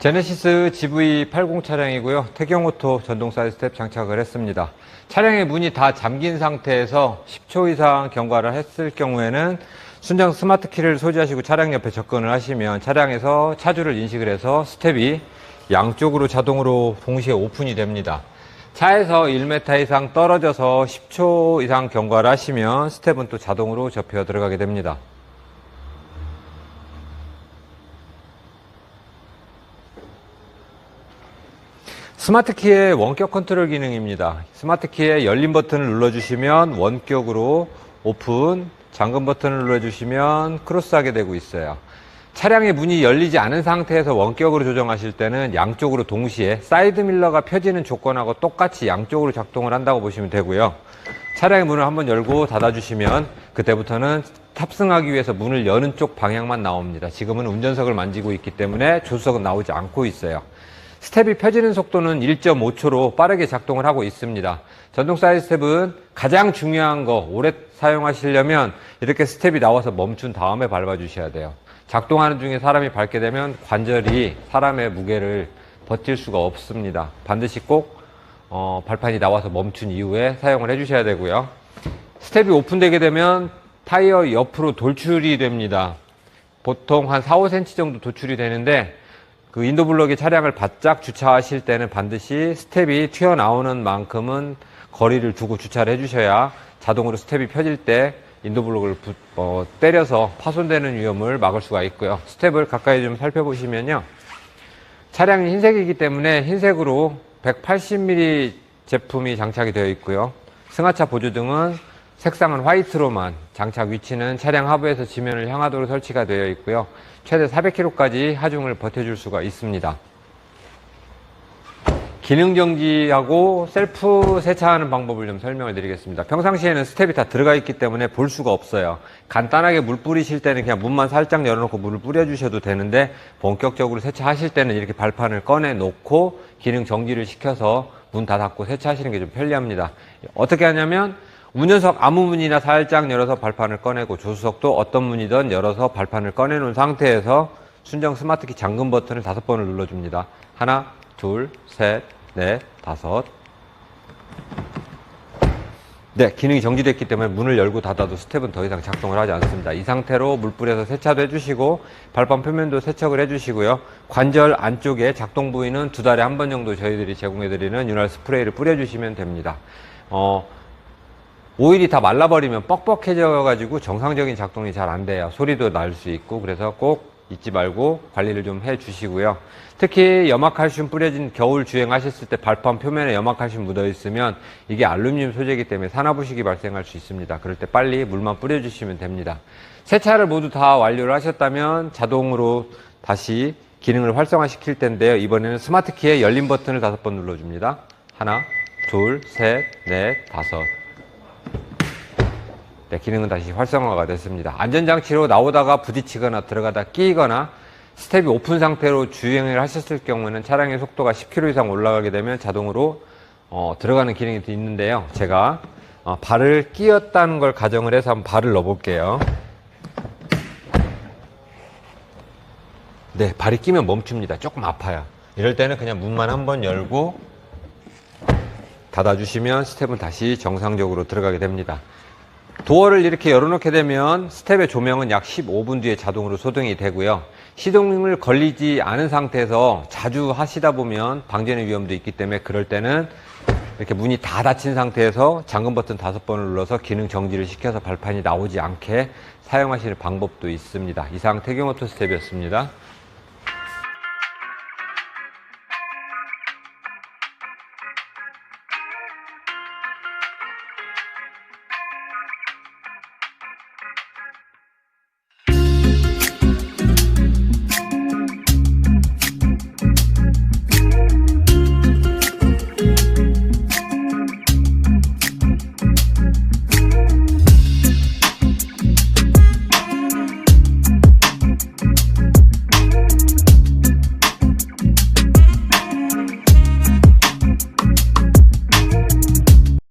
제네시스 GV80 차량이고요. 태경오토 전동 사이드 스텝 장착을 했습니다. 차량의 문이 다 잠긴 상태에서 10초 이상 경과를 했을 경우에는 순정 스마트 키를 소지하시고 차량 옆에 접근을 하시면 차량에서 차주를 인식을 해서 스텝이 양쪽으로 자동으로 동시에 오픈이 됩니다. 차에서 1m 이상 떨어져서 10초 이상 경과를 하시면 스텝은 또 자동으로 접혀 들어가게 됩니다. 스마트키의 원격 컨트롤 기능입니다. 스마트키의 열림 버튼을 눌러주시면 원격으로 오픈, 잠금 버튼을 눌러주시면 크로스하게 되고 있어요. 차량의 문이 열리지 않은 상태에서 원격으로 조정하실 때는 양쪽으로 동시에 사이드밀러가 펴지는 조건하고 똑같이 양쪽으로 작동을 한다고 보시면 되고요. 차량의 문을 한번 열고 닫아주시면 그때부터는 탑승하기 위해서 문을 여는 쪽 방향만 나옵니다. 지금은 운전석을 만지고 있기 때문에 조수석은 나오지 않고 있어요. 스텝이 펴지는 속도는 1.5초로 빠르게 작동을 하고 있습니다. 전동 사이드 스텝은 가장 중요한 거 오래 사용하시려면 이렇게 스텝이 나와서 멈춘 다음에 밟아주셔야 돼요. 작동하는 중에 사람이 밟게 되면 관절이 사람의 무게를 버틸 수가 없습니다. 반드시 꼭 발판이 나와서 멈춘 이후에 사용을 해주셔야 되고요. 스텝이 오픈되게 되면 타이어 옆으로 돌출이 됩니다. 보통 한 4, 5cm 정도 돌출이 되는데 그 인도블럭이 차량을 바짝 주차하실 때는 반드시 스텝이 튀어나오는 만큼은 거리를 두고 주차를 해주셔야 자동으로 스텝이 펴질 때 인도블럭을 때려서 파손되는 위험을 막을 수가 있고요. 스텝을 가까이 좀 살펴보시면요. 차량이 흰색이기 때문에 흰색으로 180mm 제품이 장착이 되어 있고요. 승하차 보조등은 색상은 화이트로만, 장착 위치는 차량 하부에서 지면을 향하도록 설치가 되어 있고요. 최대 400km까지 하중을 버텨줄 수가 있습니다. 기능 정지하고 셀프 세차하는 방법을 좀 설명을 드리겠습니다. 평상시에는 스텝이 다 들어가 있기 때문에 볼 수가 없어요. 간단하게 물 뿌리실 때는 그냥 문만 살짝 열어놓고 물을 뿌려주셔도 되는데 본격적으로 세차하실 때는 이렇게 발판을 꺼내 놓고 기능 정지를 시켜서 문 다 닫고 세차하시는 게 좀 편리합니다. 어떻게 하냐면 운전석 아무 문이나 살짝 열어서 발판을 꺼내고 조수석도 어떤 문이든 열어서 발판을 꺼내놓은 상태에서 순정 스마트키 잠금 버튼을 5번을 눌러줍니다. 하나, 둘, 셋, 넷, 다섯. 네, 기능이 정지됐기 때문에 문을 열고 닫아도 스텝은 더 이상 작동을 하지 않습니다. 이 상태로 물 뿌려서 세차도 해주시고 발판 표면도 세척을 해주시고요. 관절 안쪽에 작동 부위는 2달에 한 번 정도 저희들이 제공해드리는 윤활 스프레이를 뿌려주시면 됩니다. 오일이 다 말라버리면 뻑뻑해져 가지고 정상적인 작동이 잘 안 돼요. 소리도 날 수 있고 그래서 꼭 잊지 말고 관리를 좀 해 주시고요. 특히 염화칼슘 뿌려진 겨울 주행하셨을 때 발판 표면에 염화칼슘 묻어 있으면 이게 알루미늄 소재이기 때문에 산화부식이 발생할 수 있습니다. 그럴 때 빨리 물만 뿌려 주시면 됩니다. 세차를 모두 다 완료를 하셨다면 자동으로 다시 기능을 활성화 시킬 텐데요. 이번에는 스마트키의 열림 버튼을 5번 눌러줍니다. 하나, 둘, 셋, 넷, 다섯. 네, 기능은 다시 활성화가 됐습니다. 안전장치로 나오다가 부딪히거나 들어가다 끼거나 스텝이 오픈 상태로 주행을 하셨을 경우에는 차량의 속도가 10km 이상 올라가게 되면 자동으로 들어가는 기능이 있는데요. 제가 발을 끼었다는 걸 가정을 해서 한번 발을 넣어 볼게요. 네, 발이 끼면 멈춥니다. 조금 아파요. 이럴 때는 그냥 문만 한번 열고 닫아주시면 스텝은 다시 정상적으로 들어가게 됩니다. 도어를 이렇게 열어놓게 되면 스텝의 조명은 약 15분 뒤에 자동으로 소등이 되고요. 시동을 걸리지 않은 상태에서 자주 하시다 보면 방전의 위험도 있기 때문에 그럴 때는 이렇게 문이 다 닫힌 상태에서 잠금 버튼 5번을 눌러서 기능 정지를 시켜서 발판이 나오지 않게 사용하시는 방법도 있습니다. 이상 태경오토 스텝이었습니다.